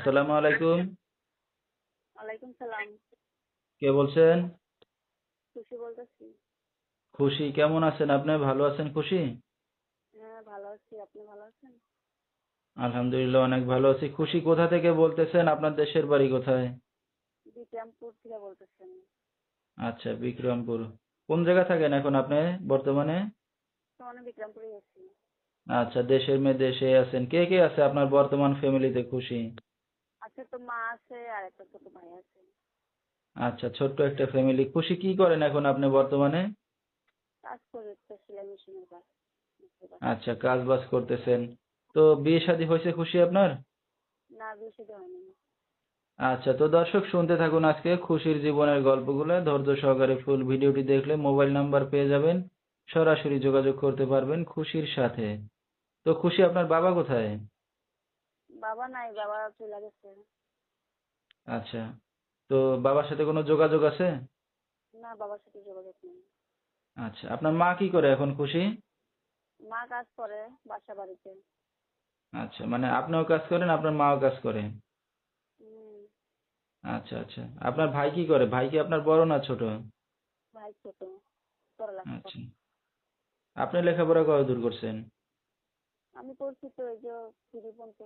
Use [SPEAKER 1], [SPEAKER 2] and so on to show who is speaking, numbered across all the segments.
[SPEAKER 1] আসসালামু আলাইকুম।
[SPEAKER 2] ওয়ালাইকুম সালাম।
[SPEAKER 1] কে বলছেন?
[SPEAKER 2] খুশি বলতেছি।
[SPEAKER 1] খুশি, কেমন আছেন আপনি? ভালো আছেন খুশি?
[SPEAKER 2] হ্যাঁ, ভালো আছি। আপনি ভালো আছেন?
[SPEAKER 1] আলহামদুলিল্লাহ অনেক ভালো আছি। খুশি কোথা থেকে বলতেছেন? আপনার দেশের বাড়ি কোথায়?
[SPEAKER 2] বিক্রমপুর থেকে বলতেছেন।
[SPEAKER 1] আচ্ছা, বিক্রমপুর। কোন জায়গা থাকেন এখন আপনি বর্তমানে?
[SPEAKER 2] বর্তমানে বিক্রমপুরে আছি।
[SPEAKER 1] আচ্ছা, দেশের মেয়ে দেশে আছেন। কে কে আছে আপনার বর্তমান ফ্যামিলিতে খুশি?
[SPEAKER 2] আছে তো মা আছে আর একটা ছোট ভাই আছে।
[SPEAKER 1] আচ্ছা, ছোট্ট একটা ফ্যামিলি। খুশি কি করেন এখন আপনি বর্তমানে?
[SPEAKER 2] কাজ করে তো সেলাই মেশিনের কাজ। বুঝতে
[SPEAKER 1] আচ্ছা,
[SPEAKER 2] পারছেন।
[SPEAKER 1] কাজ বাজ করতেছেন। তো বিয়ে শাদী হয়েছে খুশি আপনার?
[SPEAKER 2] না, বিয়ে শাদী হয়নি।
[SPEAKER 1] আচ্ছা, তো দর্শক শুনতে থাকুন আজকে খুশির জীবনের গল্পগুলো। ধৈর্য সহকারে ফুল ভিডিওটি দেখলে মোবাইল নাম্বার পেয়ে যাবেন। সরাসরি যোগাযোগ করতে পারবেন খুশির সাথে। তো খুশি, আপনার বাবা কোথায়?
[SPEAKER 2] বাবা নাই, বাবা চলে গেছে।
[SPEAKER 1] আচ্ছা, তো বাবার সাথে কোনো যোগাযোগ আছে?
[SPEAKER 2] না, বাবার সাথে যোগাযোগ নেই।
[SPEAKER 1] আচ্ছা, আপনার মা কি করে এখন খুশি?
[SPEAKER 2] মা কাজ করে বাসা বাড়িতে।
[SPEAKER 1] আচ্ছা, মানে আপনিও কাজ করেন, আপনার মাও কাজ করে?
[SPEAKER 2] হুম।
[SPEAKER 1] আচ্ছা আচ্ছা, আপনার ভাই কি করে? ভাই কি আপনার বড় না ছোট?
[SPEAKER 2] ভাই ছোট, পড়ালেখা
[SPEAKER 1] আচ্ছা,
[SPEAKER 2] করে।
[SPEAKER 1] আপনি লেখাপড়া কতদূর করছেন?
[SPEAKER 2] আমি পড়ছি তো এই যে 3 পর্যন্ত।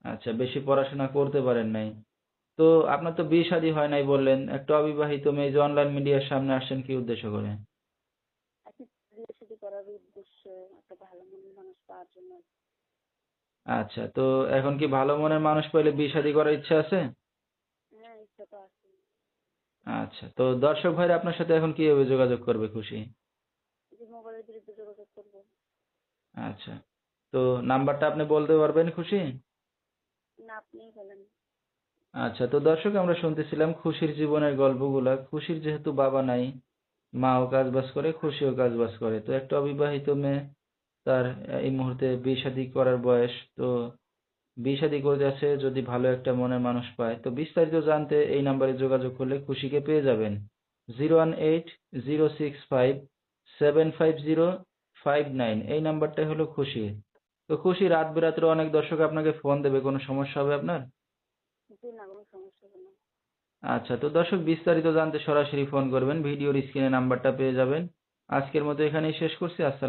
[SPEAKER 1] আচ্ছা, বেশি পড়াশোনা করতে পারেন নাই। তো আপনার তো বিয়ে শাদী হয় নাই বললেন। একটা অবিবাহিত মেয়ে যে অনলাইন মিডিয়ার সামনে আসছেন কি উদ্দেশ্য করে?
[SPEAKER 2] এখন বিয়ে শাদী করার উদ্দেশ্যে একটা ভালো মনের মানুষ পাওয়ার জন্য।
[SPEAKER 1] আচ্ছা, তো এখন কি ভালো মনের মানুষ পেলে বিয়ে শাদী করার ইচ্ছা আছে?
[SPEAKER 2] হ্যাঁ, ইচ্ছা তো আছে।
[SPEAKER 1] আচ্ছা, তো দর্শক ভাইরা আপনার সাথে এখন কিভাবে যোগাযোগ করবে খুশি?
[SPEAKER 2] যে মোবাইলের বিরুদ্ধে যোগাযোগ করবো।
[SPEAKER 1] আচ্ছা, তো নাম্বারটা আপনি বলতে পারবেন খুশি?
[SPEAKER 2] না, আপনিই বলেন।
[SPEAKER 1] আচ্ছা, তো দর্শক আমরা শুনতেছিলাম খুশির জীবনের গল্পগুলা। খুশির যেহেতু বাবা নাই, মাও কাজবাজ করে, খুশিও কাজবাজ করে। তো একটা অবিবাহিত মেয়ে, তার এই মুহূর্তে বিয়ে শাদী করার বয়স। তো বিয়ে শাদী করে যাচ্ছে, যদি ভালো একটা মনের মানুষ পায়। তো বিস্তারিত জানতে এই নাম্বারে যোগাযোগ করলে খুশিকে পেয়ে যাবেন। 01806575059, এই নাম্বারটাই হলো খুশি। তো খুশি, রাত বেরাত্রে অনেক দর্শক আপনাকে ফোন দেবে, কোনো সমস্যা হবে আপনার?
[SPEAKER 2] জি না, কোনো সমস্যা হবে না।
[SPEAKER 1] আচ্ছা, তো দর্শক বিস্তারিত জানতে সরাসরি ফোন করবেন, ভিডিওর স্ক্রিনে নাম্বারটা পেয়ে যাবেন। আজকের মতো এখানেই শেষ করছি। আসসালাম।